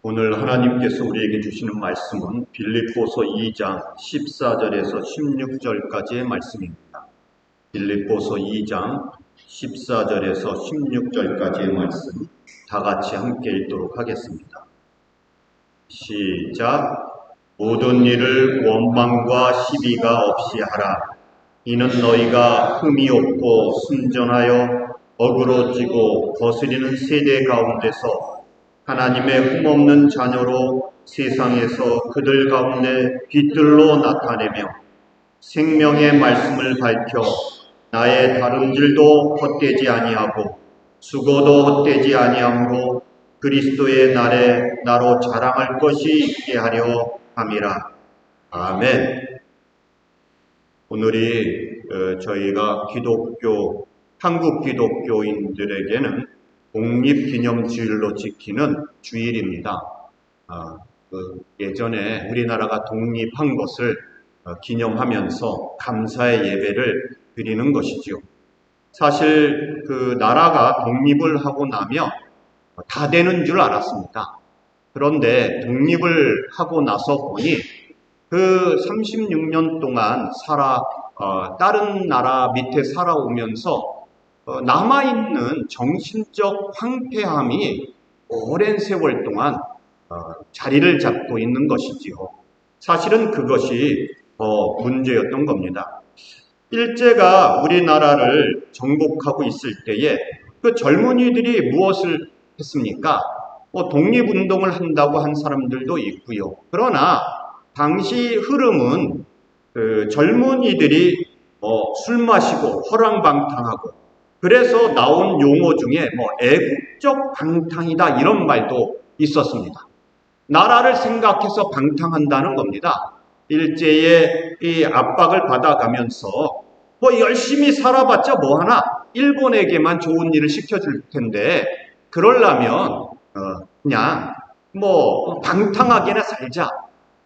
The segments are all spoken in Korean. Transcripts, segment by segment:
오늘 하나님께서 우리에게 주시는 말씀은 빌립보서 2장 14절에서 16절까지의 말씀입니다. 빌립보서 2장 14절에서 16절까지의 말씀 다 같이 함께 읽도록 하겠습니다. 시작. 모든 일을 원망과 시비가 없이 하라. 이는 너희가 흠이 없고 순전하여 어그러지고 거스리는 세대 가운데서 하나님의 흠없는 자녀로 세상에서 그들 가운데 빛들로 나타내며 생명의 말씀을 밝혀 나의 다름질도 헛되지 아니하고 수고도 헛되지 아니하므로 그리스도의 날에 나로 자랑할 것이 있게 하려 함이라. 아멘. 오늘이 저희가 한국 기독교인들에게는 독립기념주일로 지키는 주일입니다. 예전에 우리나라가 독립한 것을 기념하면서 감사의 예배를 드리는 것이죠. 사실 그 나라가 독립을 하고 나면 다 되는 줄 알았습니다. 그런데 독립을 하고 나서 보니 그 36년 동안 다른 나라 밑에 살아오면서 남아있는 정신적 황폐함이 오랜 세월 동안 자리를 잡고 있는 것이지요. 사실은 그것이 문제였던 겁니다. 일제가 우리나라를 정복하고 있을 때에 그 젊은이들이 무엇을 했습니까? 독립운동을 한다고 한 사람들도 있고요. 그러나 당시 흐름은 그 젊은이들이 술 마시고 허랑방탕하고, 그래서 나온 용어 중에 애국적 방탕이다 이런 말도 있었습니다. 나라를 생각해서 방탕한다는 겁니다. 일제의 이 압박을 받아가면서 열심히 살아봤자 뭐하나, 일본에게만 좋은 일을 시켜줄 텐데 그러려면 그냥 방탕하게나 살자.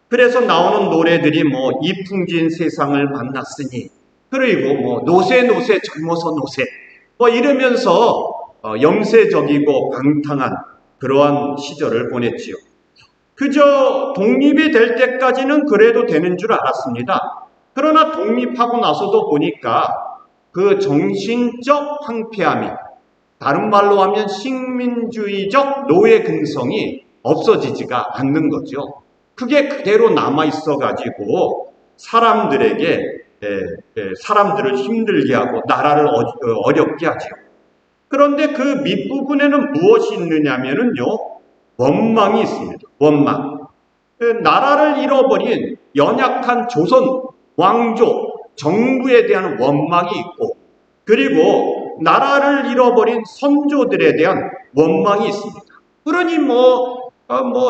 그래서 나오는 노래들이 이풍진 세상을 만났으니, 그리고 노세 젊어서 노세 이러면서 영세적이고 방탕한 그러한 시절을 보냈지요. 그저 독립이 될 때까지는 그래도 되는 줄 알았습니다. 그러나 독립하고 나서도 보니까 그 정신적 황폐함이, 다른 말로 하면 식민주의적 노예 근성이 없어지지가 않는 거죠. 그게 그대로 남아있어가지고 사람들을 힘들게 하고 나라를 어렵게 하죠. 그런데 그 밑부분에는 무엇이 있느냐면요, 원망이 있습니다. 원망. 나라를 잃어버린 연약한 조선 왕조 정부에 대한 원망이 있고, 그리고 나라를 잃어버린 선조들에 대한 원망이 있습니다. 그러니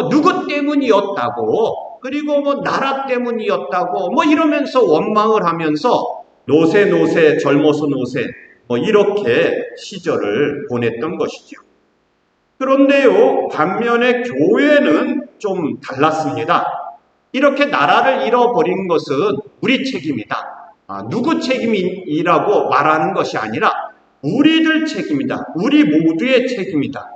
누구 때문이었다고, 그리고 나라 때문이었다고 이러면서 원망을 하면서 노세 젊어서 노세 이렇게 시절을 보냈던 것이죠. 그런데요, 반면에 교회는 좀 달랐습니다. 이렇게 나라를 잃어버린 것은 우리 책임이다. 누구 책임이라고 말하는 것이 아니라 우리들 책임이다. 우리 모두의 책임이다.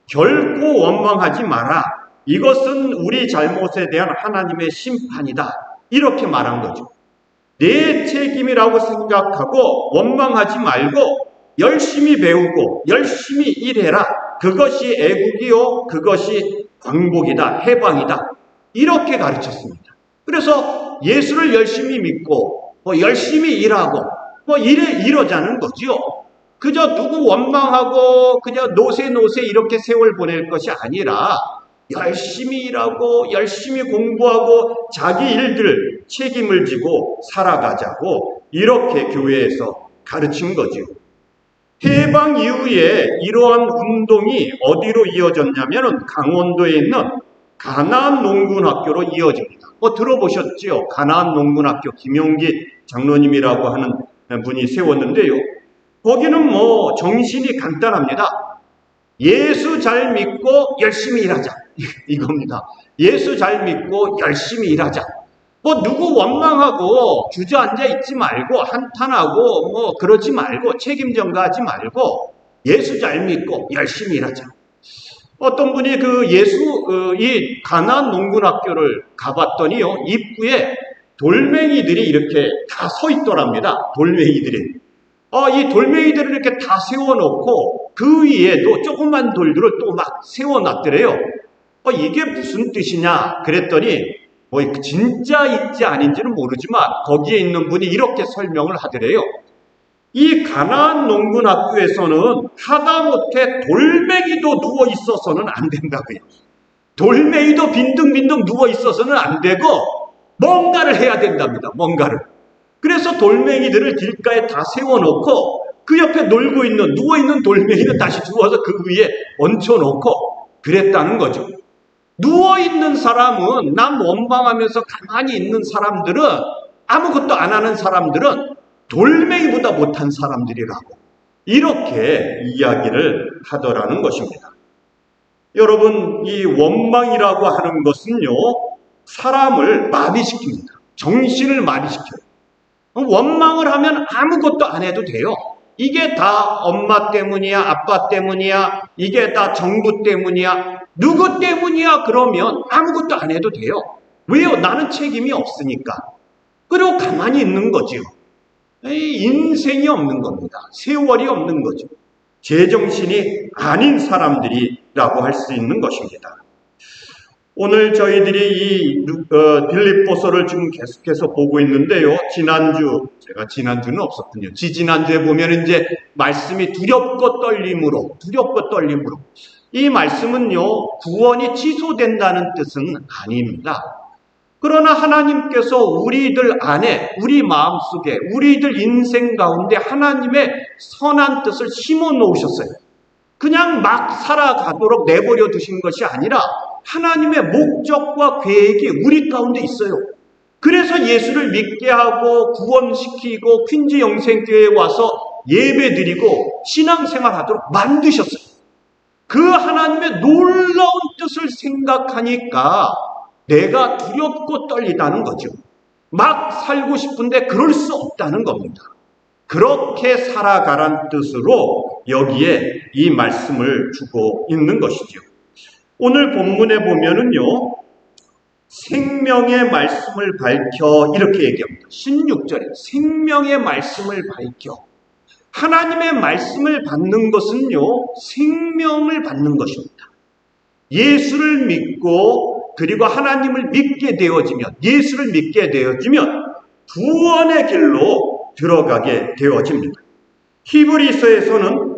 결코 원망하지 마라. 이것은 우리 잘못에 대한 하나님의 심판이다. 이렇게 말한 거죠. 내 책임이라고 생각하고 원망하지 말고 열심히 배우고 열심히 일해라. 그것이 애국이요, 그것이 광복이다, 해방이다. 이렇게 가르쳤습니다. 그래서 예수를 열심히 믿고 열심히 일하고 이러자는 거죠. 그저 누구 원망하고 그냥 노세 이렇게 세월 보낼 것이 아니라 열심히 일하고 열심히 공부하고 자기 일들 책임을 지고 살아가자고 이렇게 교회에서 가르친 거죠. 해방 이후에 이러한 운동이 어디로 이어졌냐면 강원도에 있는 가나안 농군학교로 이어집니다. 들어보셨죠? 가나안 농군학교 김용기 장로님이라고 하는 분이 세웠는데요. 거기는 정신이 간단합니다. 예수 잘 믿고 열심히 일하자. 이겁니다. 예수 잘 믿고 열심히 일하자. 누구 원망하고 주저앉아 있지 말고 한탄하고 그러지 말고 책임 전가하지 말고 예수 잘 믿고 열심히 일하자. 어떤 분이 이 가나안 농군학교를 가봤더니요, 입구에 돌멩이들이 이렇게 다 서 있더랍니다. 돌멩이들이. 이 돌멩이들을 이렇게 다 세워놓고 그 위에도 조그만 돌들을 또 막 세워놨더래요. 이게 무슨 뜻이냐 그랬더니 진짜 있지 아닌지는 모르지만 거기에 있는 분이 이렇게 설명을 하더래요. 이 가나안 농군학교에서는 하다못해 돌멩이도 누워 있어서는 안 된다고요. 돌멩이도 빈둥빈둥 누워 있어서는 안 되고 뭔가를 해야 된답니다. 뭔가를. 그래서 돌멩이들을 길가에 다 세워놓고 그 옆에 누워있는 돌멩이는 다시 주워서 그 위에 얹혀놓고 그랬다는 거죠. 누워있는 사람은 남 원망하면서 가만히 있는 사람들은, 아무것도 안 하는 사람들은 돌멩이보다 못한 사람들이라고 이렇게 이야기를 하더라는 것입니다. 여러분, 이 원망이라고 하는 것은요, 사람을 마비시킵니다. 정신을 마비시켜요. 원망을 하면 아무것도 안 해도 돼요. 이게 다 엄마 때문이야, 아빠 때문이야, 이게 다 정부 때문이야, 누구 때문이야 그러면 아무것도 안 해도 돼요. 왜요? 나는 책임이 없으니까. 그리고 가만히 있는 거죠. 인생이 없는 겁니다. 세월이 없는 거죠. 제정신이 아닌 사람들이라고 할 수 있는 것입니다. 오늘 저희들이 이 빌립보서를 지금 계속해서 보고 있는데요. 제가 지난주는 없었군요. 지난주에 보면 이제 말씀이 두렵고 떨림으로. 이 말씀은요, 구원이 취소된다는 뜻은 아닙니다. 그러나 하나님께서 우리들 안에, 우리 마음속에, 우리들 인생 가운데 하나님의 선한 뜻을 심어 놓으셨어요. 그냥 막 살아가도록 내버려 두신 것이 아니라 하나님의 목적과 계획이 우리 가운데 있어요. 그래서 예수를 믿게 하고 구원시키고 퀸즈 영생교회에 와서 예배드리고 신앙생활하도록 만드셨어요. 그 하나님의 놀라운 뜻을 생각하니까 내가 두렵고 떨리다는 거죠. 막 살고 싶은데 그럴 수 없다는 겁니다. 그렇게 살아가란 뜻으로 여기에 이 말씀을 주고 있는 것이죠. 오늘 본문에 보면은요, 생명의 말씀을 밝혀 이렇게 얘기합니다. 16절에 생명의 말씀을 밝혀. 하나님의 말씀을 받는 것은요, 생명을 받는 것입니다. 예수를 믿고 그리고 하나님을 믿게 되어지면, 예수를 믿게 되어지면 구원의 길로 들어가게 되어집니다. 히브리서에서는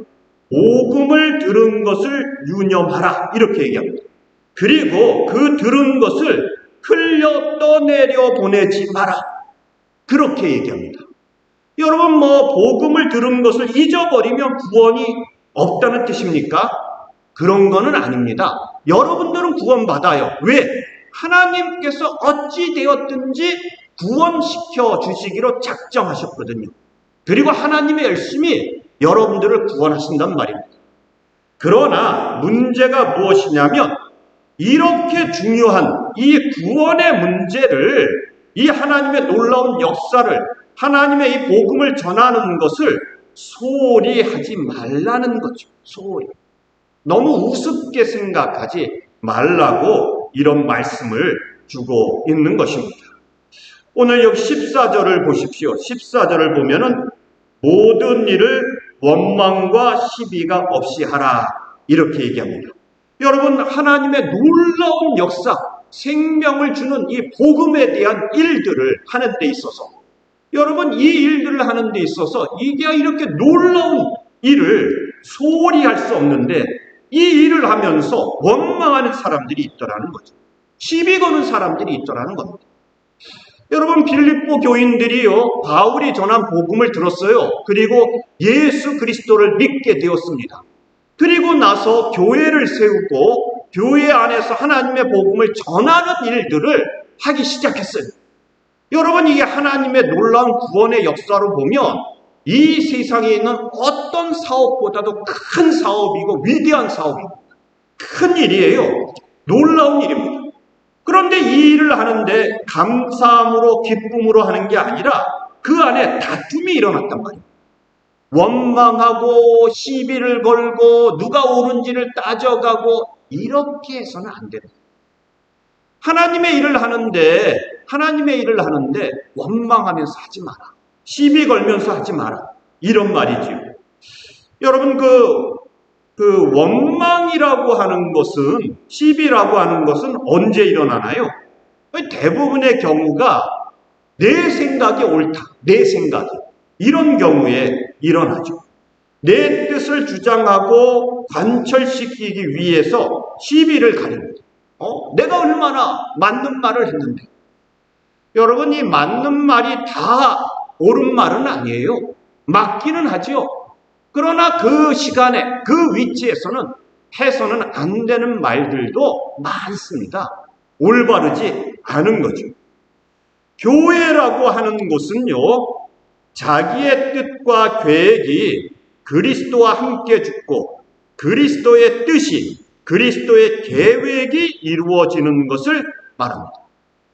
복음을 들은 것을 유념하라 이렇게 얘기합니다. 그리고 그 들은 것을 흘려 떠내려 보내지 마라 그렇게 얘기합니다. 여러분, 복음을 들은 것을 잊어버리면 구원이 없다는 뜻입니까? 그런 거는 아닙니다. 여러분들은 구원받아요. 왜? 하나님께서 어찌 되었든지 구원시켜 주시기로 작정하셨거든요. 그리고 하나님의 열심히 여러분들을 구원하신단 말입니다. 그러나 문제가 무엇이냐면 이렇게 중요한 이 구원의 문제를, 이 하나님의 놀라운 역사를, 하나님의 이 복음을 전하는 것을 소홀히 하지 말라는 거죠. 소홀히. 너무 우습게 생각하지 말라고 이런 말씀을 주고 있는 것입니다. 오늘 여기 14절을 보십시오. 14절을 보면은 모든 일을 원망과 시비가 없이 하라 이렇게 얘기합니다. 여러분, 하나님의 놀라운 역사, 생명을 주는 이 복음에 대한 일들을 하는 데 있어서, 여러분, 이 일들을 하는 데 있어서 이게 이렇게 놀라운 일을 소홀히 할 수 없는데 이 일을 하면서 원망하는 사람들이 있더라는 거죠. 시비 거는 사람들이 있더라는 겁니다. 여러분, 빌립보 교인들이요, 바울이 전한 복음을 들었어요. 그리고 예수 그리스도를 믿게 되었습니다. 그리고 나서 교회를 세우고 교회 안에서 하나님의 복음을 전하는 일들을 하기 시작했어요. 여러분, 이게 하나님의 놀라운 구원의 역사로 보면 이 세상에 있는 어떤 사업보다도 큰 사업이고 위대한 사업이고 큰 일이에요. 놀라운 일입니다. 그런데 이 일을 하는데 감사함으로 기쁨으로 하는 게 아니라 그 안에 다툼이 일어났단 말이에요. 원망하고 시비를 걸고 누가 옳은지를 따져가고 이렇게 해서는 안 됩니다. 하나님의 일을 하는데 원망하면서 하지 마라. 시비 걸면서 하지 마라. 이런 말이지요. 여러분, 그 원망이라고 하는 것은, 시비라고 하는 것은 언제 일어나나요? 대부분의 경우가 내 생각이 옳다, 내 생각이, 이런 경우에 일어나죠. 내 뜻을 주장하고 관철시키기 위해서 시비를 가립니다. 내가 얼마나 맞는 말을 했는데. 여러분, 이 맞는 말이 다 옳은 말은 아니에요. 맞기는 하죠. 그러나 그 시간에, 그 위치에서는 해서는 안 되는 말들도 많습니다. 올바르지 않은 거죠. 교회라고 하는 곳은요, 자기의 뜻과 계획이 그리스도와 함께 죽고 그리스도의 뜻이, 그리스도의 계획이 이루어지는 것을 말합니다.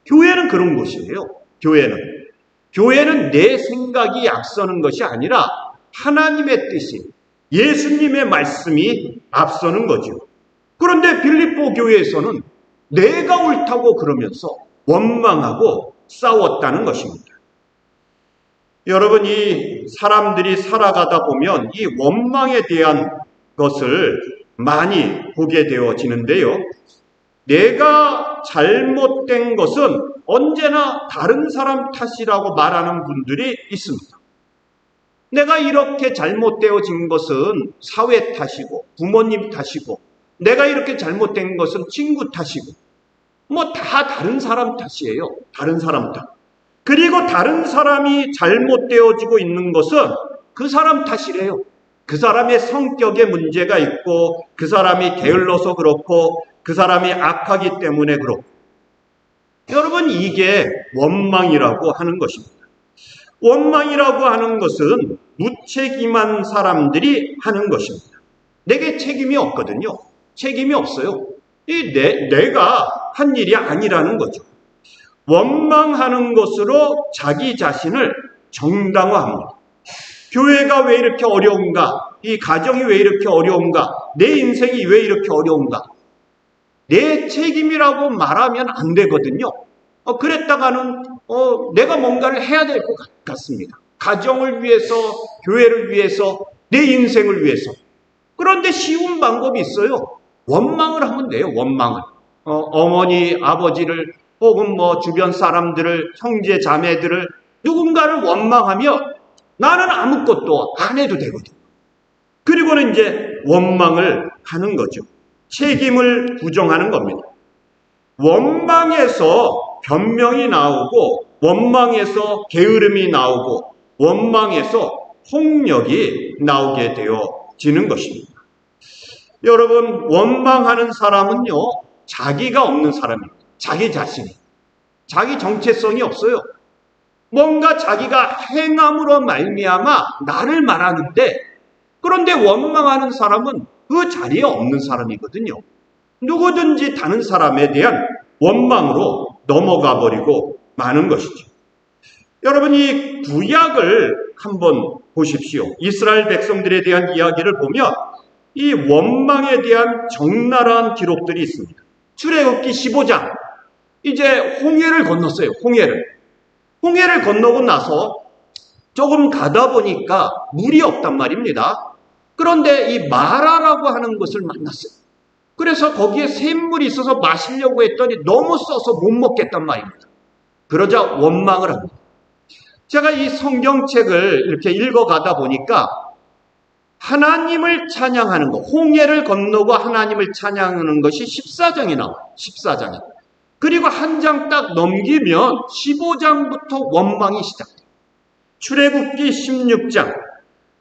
교회는 그런 곳이에요. 교회는 내 생각이 앞서는 것이 아니라 하나님의 뜻이, 예수님의 말씀이 앞서는 거죠. 그런데 빌립보 교회에서는 내가 옳다고 그러면서 원망하고 싸웠다는 것입니다. 여러분, 이 사람들이 살아가다 보면 이 원망에 대한 것을 많이 보게 되어지는데요. 내가 잘못된 것은 언제나 다른 사람 탓이라고 말하는 분들이 있습니다. 내가 이렇게 잘못되어진 것은 사회 탓이고 부모님 탓이고, 내가 이렇게 잘못된 것은 친구 탓이고, 다 다른 사람 탓이에요. 다른 사람 탓. 그리고 다른 사람이 잘못되어지고 있는 것은 그 사람 탓이래요. 그 사람의 성격에 문제가 있고, 그 사람이 게을러서 그렇고, 그 사람이 악하기 때문에 그렇고. 여러분, 이게 원망이라고 하는 것입니다. 원망이라고 하는 것은 무책임한 사람들이 하는 것입니다. 내게 책임이 없거든요. 책임이 없어요. 내가 한 일이 아니라는 거죠. 원망하는 것으로 자기 자신을 정당화합니다. 교회가 왜 이렇게 어려운가? 이 가정이 왜 이렇게 어려운가? 내 인생이 왜 이렇게 어려운가? 내 책임이라고 말하면 안 되거든요. 그랬다가는 내가 뭔가를 해야 될 것 같습니다. 가정을 위해서, 교회를 위해서, 내 인생을 위해서. 그런데 쉬운 방법이 있어요. 원망을 하면 돼요. 원망을. 어머니, 아버지를, 혹은 주변 사람들을, 형제, 자매들을, 누군가를 원망하면 나는 아무것도 안 해도 되거든요. 그리고는 이제 원망을 하는 거죠. 책임을 부정하는 겁니다. 원망에서 변명이 나오고, 원망에서 게으름이 나오고, 원망에서 폭력이 나오게 되어지는 것입니다. 여러분, 원망하는 사람은요, 자기가 없는 사람입니다. 자기 자신이. 자기 정체성이 없어요. 뭔가 자기가 행함으로 말미암아 나를 말하는데, 그런데 원망하는 사람은 그 자리에 없는 사람이거든요. 누구든지 다른 사람에 대한 원망으로 넘어가 버리고 마는 것이죠. 여러분, 이 구약을 한번 보십시오. 이스라엘 백성들에 대한 이야기를 보면 이 원망에 대한 적나라한 기록들이 있습니다. 출애굽기 15장, 이제 홍해를 건넜어요. 홍해를 건너고 나서 조금 가다 보니까 물이 없단 말입니다. 그런데 이 마라라고 하는 것을 만났어요. 그래서 거기에 샘물이 있어서 마시려고 했더니 너무 써서 못 먹겠단 말입니다. 그러자 원망을 합니다. 제가 이 성경책을 이렇게 읽어가다 보니까 하나님을 찬양하는 것, 홍해를 건너고 하나님을 찬양하는 것이 14장에 나와요. 14장에. 그리고 한 장 딱 넘기면 15장부터 원망이 시작돼요. 출애굽기 16장.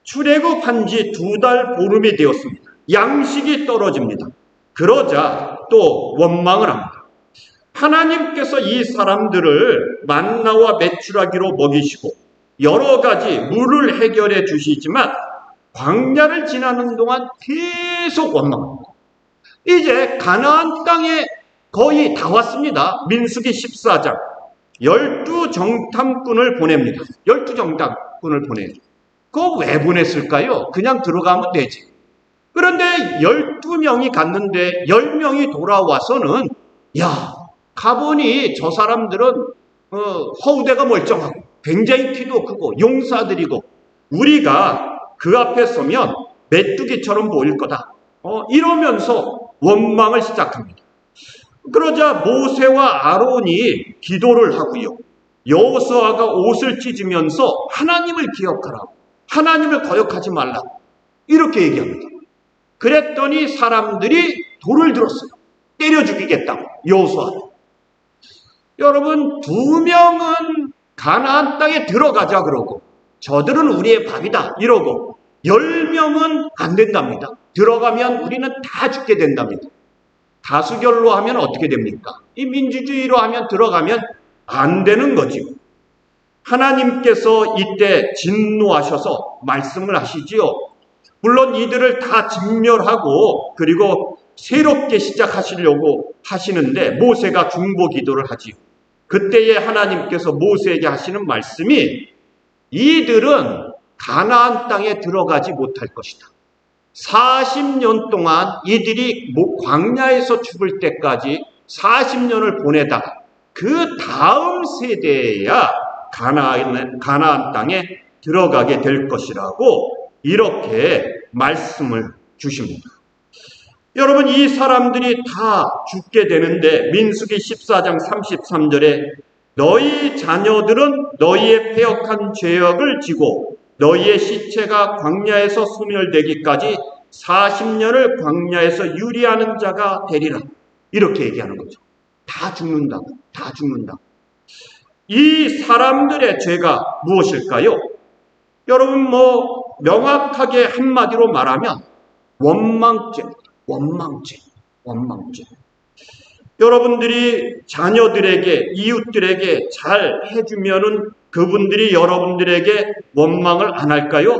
출애굽한 지 2달 보름이 되었습니다. 양식이 떨어집니다. 그러자 또 원망을 합니다. 하나님께서 이 사람들을 만나와 메추라기로 먹이시고 여러 가지 물을 해결해 주시지만 광야를 지나는 동안 계속 원망합니다. 이제 가나안 땅에 거의 다 왔습니다. 민수기 14장. 12정탐꾼을 보냅니다. 12정탐꾼을 보내죠. 그거 왜 보냈을까요? 그냥 들어가면 되지. 그런데 12명이 갔는데 10명이 돌아와서는 야, 가보니 저 사람들은 허우대가 멀쩡하고 굉장히 키도 크고 용사들이고 우리가 그 앞에 서면 메뚜기처럼 보일 거다. 이러면서 원망을 시작합니다. 그러자 모세와 아론이 기도를 하고요. 여호수아가 옷을 찢으면서 하나님을 기억하라. 하나님을 거역하지 말라. 이렇게 얘기합니다. 그랬더니 사람들이 돌을 들었어요. 때려 죽이겠다고. 여호수아. 여러분, 2명은 가나안 땅에 들어가자 그러고 저들은 우리의 밥이다 이러고 10명은 안 된답니다. 들어가면 우리는 다 죽게 된답니다. 다수결로 하면 어떻게 됩니까? 이 민주주의로 하면 들어가면 안 되는 거지요. 하나님께서 이때 진노하셔서 말씀을 하시지요. 물론 이들을 다 진멸하고 그리고 새롭게 시작하시려고 하시는데 모세가 중보 기도를 하지요. 그때에 하나님께서 모세에게 하시는 말씀이 이들은 가나안 땅에 들어가지 못할 것이다. 40년 동안 이들이 광야에서 죽을 때까지 40년을 보내다가 그 다음 세대에야 가나안 땅에 들어가게 될 것이라고 이렇게 말씀을 주십니다. 여러분, 이 사람들이 다 죽게 되는데 민수기 14장 33절에 너희 자녀들은 너희의 패역한 죄악을 지고 너희의 시체가 광야에서 소멸되기까지 40년을 광야에서 유리하는 자가 되리라. 이렇게 얘기하는 거죠. 다 죽는다. 다 죽는다. 이 사람들의 죄가 무엇일까요? 여러분, 명확하게 한마디로 말하면 원망죄입니다. 원망죄. 여러분들이 자녀들에게, 이웃들에게 잘 해주면은 그분들이 여러분들에게 원망을 안 할까요?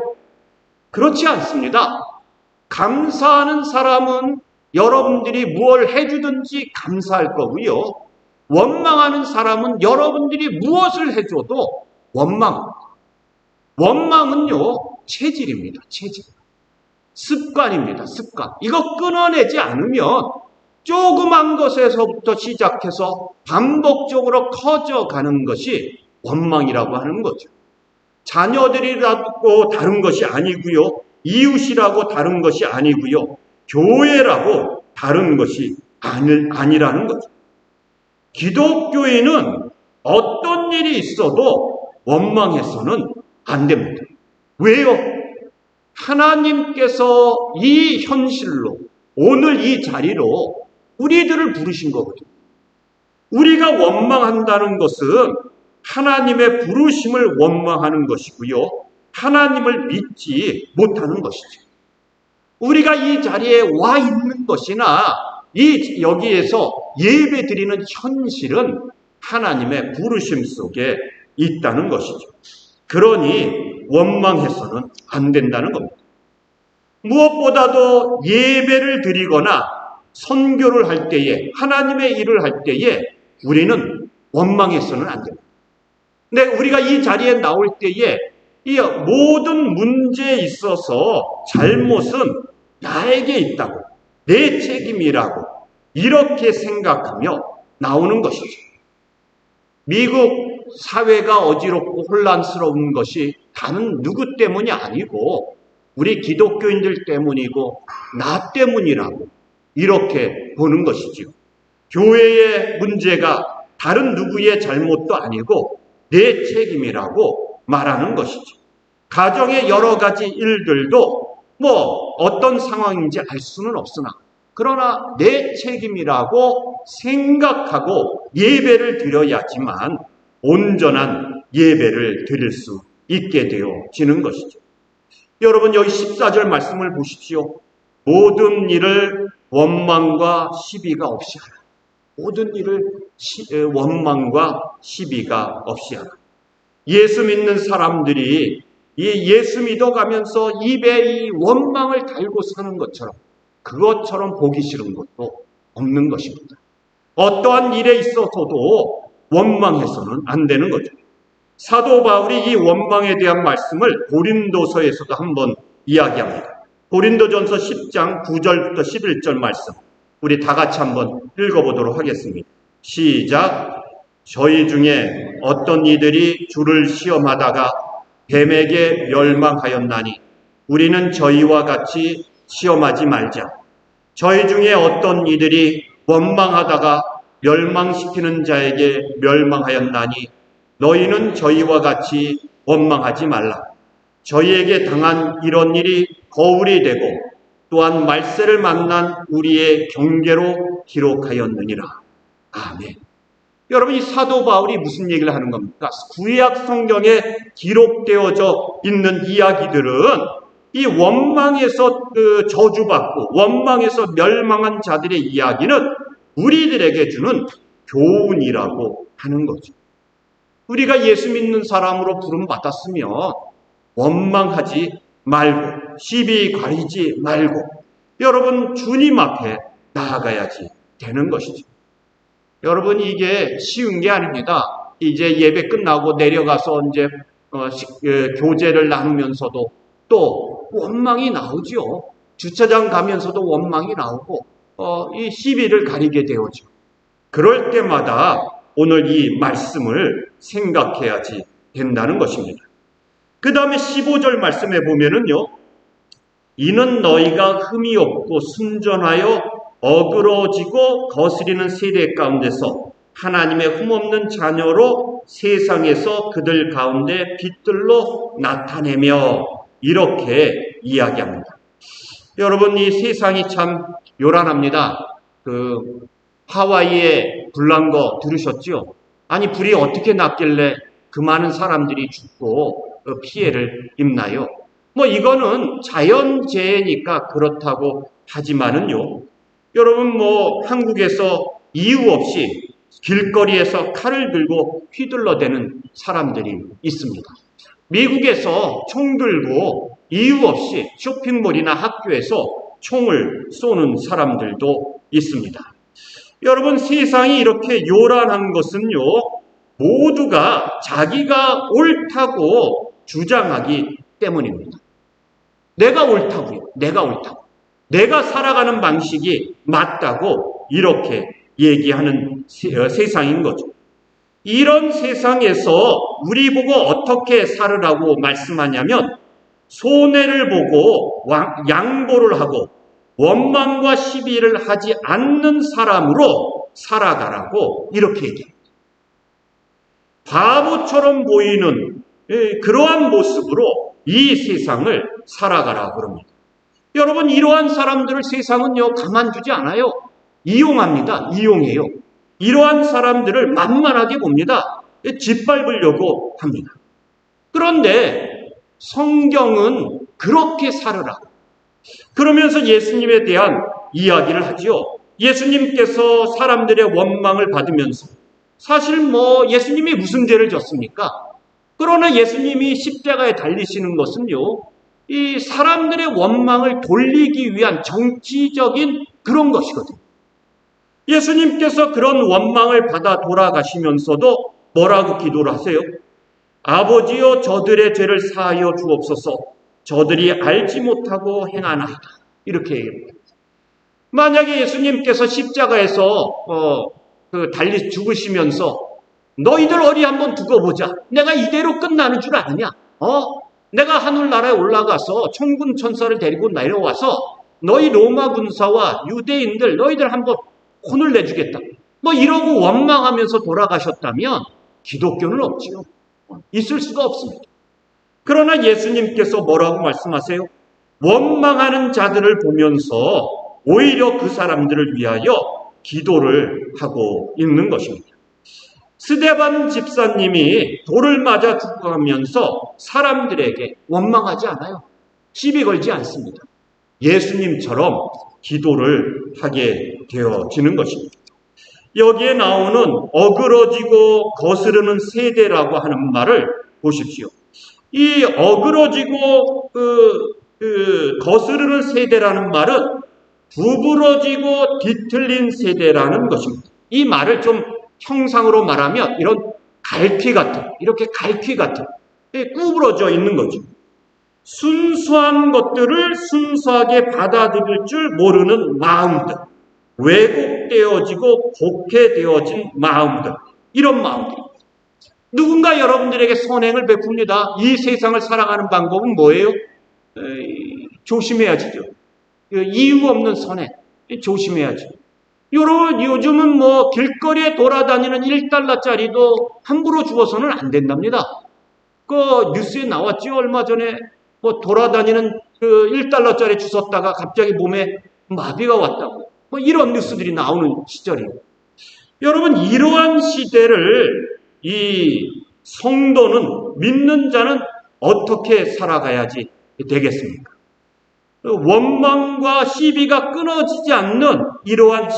그렇지 않습니다. 감사하는 사람은 여러분들이 무엇을 해주든지 감사할 거고요. 원망하는 사람은 여러분들이 무엇을 해줘도 원망합니다. 원망은요, 체질입니다. 체질. 습관입니다. 습관. 이거 끊어내지 않으면 조그만 것에서부터 시작해서 반복적으로 커져가는 것이 원망이라고 하는 거죠. 자녀들이라고 다른 것이 아니고요. 이웃이라고 다른 것이 아니고요. 교회라고 다른 것이 아니라는 거죠. 기독교인은 어떤 일이 있어도 원망해서는 안 됩니다. 왜요? 하나님께서 이 현실로 오늘 이 자리로 우리들을 부르신 거거든요. 우리가 원망한다는 것은 하나님의 부르심을 원망하는 것이고요. 하나님을 믿지 못하는 것이죠. 우리가 이 자리에 와 있는 것이나 여기에서 예배 드리는 현실은 하나님의 부르심 속에 있다는 것이죠. 그러니 원망해서는 안 된다는 겁니다. 무엇보다도 예배를 드리거나 선교를 할 때에, 하나님의 일을 할 때에 우리는 원망해서는 안 됩니다. 근데 우리가 이 자리에 나올 때에 이 모든 문제에 있어서 잘못은 나에게 있다고, 내 책임이라고 이렇게 생각하며 나오는 것이죠. 미국 사회가 어지럽고 혼란스러운 것이 다른 누구 때문이 아니고 우리 기독교인들 때문이고 나 때문이라고 이렇게 보는 것이지요. 교회의 문제가 다른 누구의 잘못도 아니고 내 책임이라고 말하는 것이죠. 가정의 여러 가지 일들도 어떤 상황인지 알 수는 없으나 그러나 내 책임이라고 생각하고 예배를 드려야지만 온전한 예배를 드릴 수 있게 되어지는 것이죠. 여러분, 여기 14절 말씀을 보십시오. 모든 일을 원망과 시비가 없이 하라. 모든 일을 원망과 시비가 없이 하라. 예수 믿는 사람들이 이 예수 믿어가면서 입에 이 원망을 달고 사는 것처럼 그것처럼 보기 싫은 것도 없는 것입니다. 어떠한 일에 있어서도 원망해서는 안 되는 거죠. 사도 바울이 이 원망에 대한 말씀을 고린도서에서도 한번 이야기합니다. 고린도전서 10장 9절부터 11절 말씀 우리 다 같이 한번 읽어보도록 하겠습니다. 시작. 저희 중에 어떤 이들이 주를 시험하다가 뱀에게 멸망하였나니 우리는 저희와 같이 시험하지 말자. 저희 중에 어떤 이들이 원망하다가 멸망시키는 자에게 멸망하였나니 너희는 저희와 같이 원망하지 말라. 저희에게 당한 이런 일이 거울이 되고 또한 말세를 만난 우리의 경계로 기록하였느니라. 아멘. 여러분, 이 사도 바울이 무슨 얘기를 하는 겁니까? 구약 성경에 기록되어져 있는 이야기들은 이 원망에서 저주받고 원망에서 멸망한 자들의 이야기는 우리들에게 주는 교훈이라고 하는 거죠. 우리가 예수 믿는 사람으로 부름 받았으면 원망하지 말고 시비 가리지 말고 여러분 주님 앞에 나아가야지 되는 것이죠. 여러분, 이게 쉬운 게 아닙니다. 이제 예배 끝나고 내려가서 이제 교제를 나누면서도 또 원망이 나오죠. 주차장 가면서도 원망이 나오고 이 시비를 가리게 되어죠. 그럴 때마다 오늘 이 말씀을 생각해야지 된다는 것입니다. 그 다음에 15절 말씀에 보면은요, 이는 너희가 흠이 없고 순전하여 어그러지고 거스리는 세대 가운데서 하나님의 흠없는 자녀로 세상에서 그들 가운데 빛들로 나타내며 이렇게 이야기합니다. 여러분, 이 세상이 참 요란합니다. 하와이에 불난 거 들으셨죠? 아니, 불이 어떻게 났길래 그 많은 사람들이 죽고 피해를 입나요? 이거는 자연재해니까 그렇다고 하지만은요, 여러분 한국에서 이유 없이 길거리에서 칼을 들고 휘둘러대는 사람들이 있습니다. 미국에서 총 들고 이유 없이 쇼핑몰이나 학교에서 총을 쏘는 사람들도 있습니다. 여러분, 세상이 이렇게 요란한 것은요, 모두가 자기가 옳다고 주장하기 때문입니다. 내가 옳다고요. 내가 옳다고. 내가 살아가는 방식이 맞다고 이렇게 얘기하는 세상인 거죠. 이런 세상에서 우리 보고 어떻게 살으라고 말씀하냐면 손해를 보고 양보를 하고 원망과 시비를 하지 않는 사람으로 살아가라고 이렇게 얘기합니다. 바보처럼 보이는 그러한 모습으로 이 세상을 살아가라고 그럽니다. 여러분, 이러한 사람들을 세상은요 가만두지 않아요. 이용합니다. 이용해요. 이러한 사람들을 만만하게 봅니다. 짓밟으려고 합니다. 그런데 성경은 그렇게 살으라고 그러면서 예수님에 대한 이야기를 하죠. 예수님께서 사람들의 원망을 받으면서 사실 예수님이 무슨 죄를 졌습니까? 그러나 예수님이 십자가에 달리시는 것은요, 이 사람들의 원망을 돌리기 위한 정치적인 그런 것이거든요. 예수님께서 그런 원망을 받아 돌아가시면서도 뭐라고 기도를 하세요? 아버지여, 저들의 죄를 사하여 주옵소서. 저들이 알지 못하고 행하나이다. 이렇게 얘기합니다. 만약에 예수님께서 십자가에서 달리 죽으시면서 너희들 어디 한번 두고 보자. 내가 이대로 끝나는 줄 아느냐? 내가 하늘나라에 올라가서 천군 천사를 데리고 내려와서 너희 로마 군사와 유대인들 너희들 한번 혼을 내주겠다. 이러고 원망하면서 돌아가셨다면 기독교는 없지요. 있을 수가 없습니다. 그러나 예수님께서 뭐라고 말씀하세요? 원망하는 자들을 보면서 오히려 그 사람들을 위하여 기도를 하고 있는 것입니다. 스데반 집사님이 돌을 맞아 죽어가면서 사람들에게 원망하지 않아요. 시비 걸지 않습니다. 예수님처럼 기도를 하게 되어지는 것입니다. 여기에 나오는 어그러지고 거스르는 세대라고 하는 말을 보십시오. 이 어그러지고 거스르는 세대라는 말은 구부러지고 뒤틀린 세대라는 것입니다. 이 말을 좀 형상으로 말하면 이런 갈퀴 같은, 이렇게 갈퀴 같은 구부러져 있는 거죠. 순수한 것들을 순수하게 받아들일 줄 모르는 마음들, 왜곡되어지고 곡해되어진 마음들, 이런 마음들. 누군가 여러분들에게 선행을 베풉니다. 이 세상을 살아가는 방법은 뭐예요? 조심해야지죠. 이유 없는 선행, 조심해야죠. 여러분, 요즘은 뭐 길거리에 돌아다니는 1달러짜리도 함부로 주어서는 안 된답니다. 그 뉴스에 나왔죠. 얼마 전에 뭐 돌아다니는 그 1달러짜리 주웠다가 갑자기 몸에 마비가 왔다고. 뭐 이런 뉴스들이 나오는 시절이에요. 여러분, 이러한 시대를 이 성도는, 믿는 자는 어떻게 살아가야지 되겠습니까? 원망과 시비가 끊어지지 않는 이러한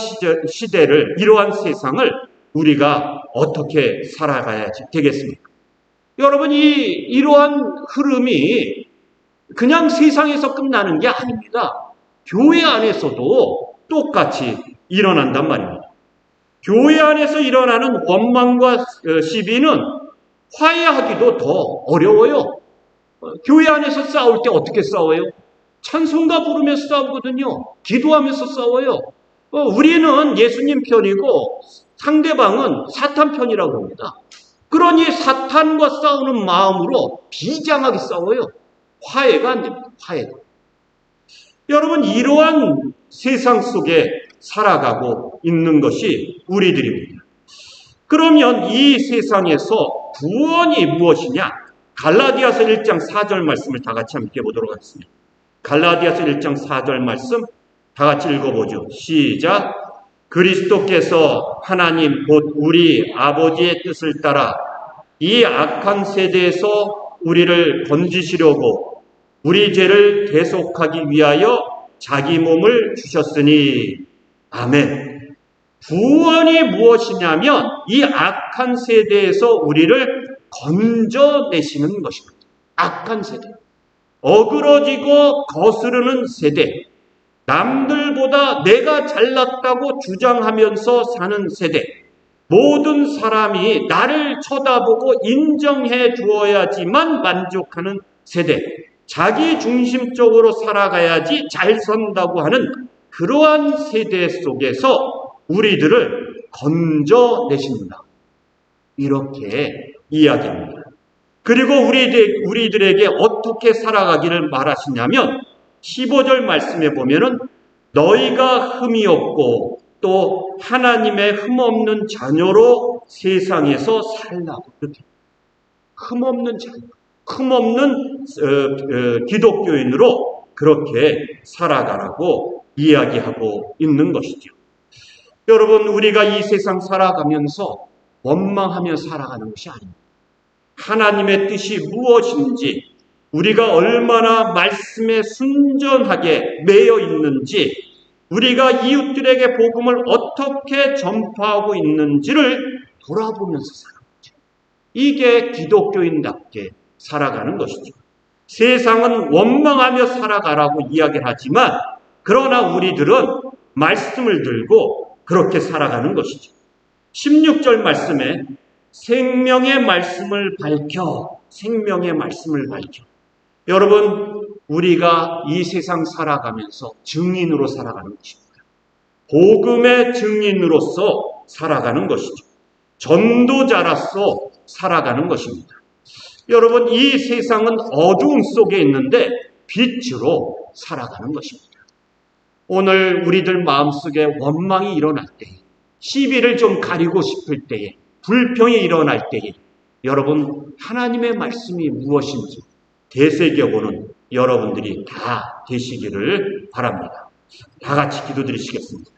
시대를, 이러한 세상을 우리가 어떻게 살아가야지 되겠습니까? 여러분, 이러한 흐름이 그냥 세상에서 끝나는 게 아닙니다. 교회 안에서도 똑같이 일어난단 말입니다. 교회 안에서 일어나는 원망과 시비는 화해하기도 더 어려워요. 교회 안에서 싸울 때 어떻게 싸워요? 찬송가 부르면서 싸우거든요. 기도하면서 싸워요. 우리는 예수님 편이고 상대방은 사탄 편이라고 합니다. 그러니 사탄과 싸우는 마음으로 비장하게 싸워요. 화해가 안 됩니다. 화해가. 여러분, 이러한 세상 속에 살아가고 있는 것이 우리들입니다. 그러면 이 세상에서 구원이 무엇이냐? 갈라디아서 1장 4절 말씀을 다 같이 함께 보도록 하겠습니다. 갈라디아서 1장 4절 말씀 다 같이 읽어보죠. 시작. 그리스도께서 하나님 곧 우리 아버지의 뜻을 따라 이 악한 세대에서 우리를 건지시려고 우리 죄를 대속하기 위하여 자기 몸을 주셨으니 아멘. 구원이 무엇이냐면 이 악한 세대에서 우리를 건져내시는 것입니다. 악한 세대. 어그러지고 거스르는 세대. 남들보다 내가 잘났다고 주장하면서 사는 세대. 모든 사람이 나를 쳐다보고 인정해 주어야지만 만족하는 세대. 자기 중심적으로 살아가야지 잘 산다고 하는 그러한 세대 속에서 우리들을 건져내십니다. 이렇게 이야기합니다. 그리고 우리들에게 어떻게 살아가기를 말하시냐면 15절 말씀에 보면은 너희가 흠이 없고 또 하나님의 흠없는 자녀로 세상에서 살라고. 그렇게 흠없는 자녀, 흠없는 기독교인으로 그렇게 살아가라고 이야기하고 있는 것이죠. 여러분, 우리가 이 세상 살아가면서 원망하며 살아가는 것이 아닙니다. 하나님의 뜻이 무엇인지, 우리가 얼마나 말씀에 순전하게 매여 있는지, 우리가 이웃들에게 복음을 어떻게 전파하고 있는지를 돌아보면서 살아가죠. 이게 기독교인답게 살아가는 것이죠. 세상은 원망하며 살아가라고 이야기를 하지만 그러나 우리들은 말씀을 들고 그렇게 살아가는 것이죠. 16절 말씀에 생명의 말씀을 밝혀, 생명의 말씀을 밝혀. 여러분, 우리가 이 세상 살아가면서 증인으로 살아가는 것입니다. 복음의 증인으로서 살아가는 것이죠. 전도자로서 살아가는 것입니다. 여러분, 이 세상은 어두움 속에 있는데 빛으로 살아가는 것입니다. 오늘 우리들 마음속에 원망이 일어날 때에, 시비를 좀 가리고 싶을 때에, 불평이 일어날 때에 여러분, 하나님의 말씀이 무엇인지 되새겨보는 여러분들이 다 되시기를 바랍니다. 다 같이 기도드리시겠습니다.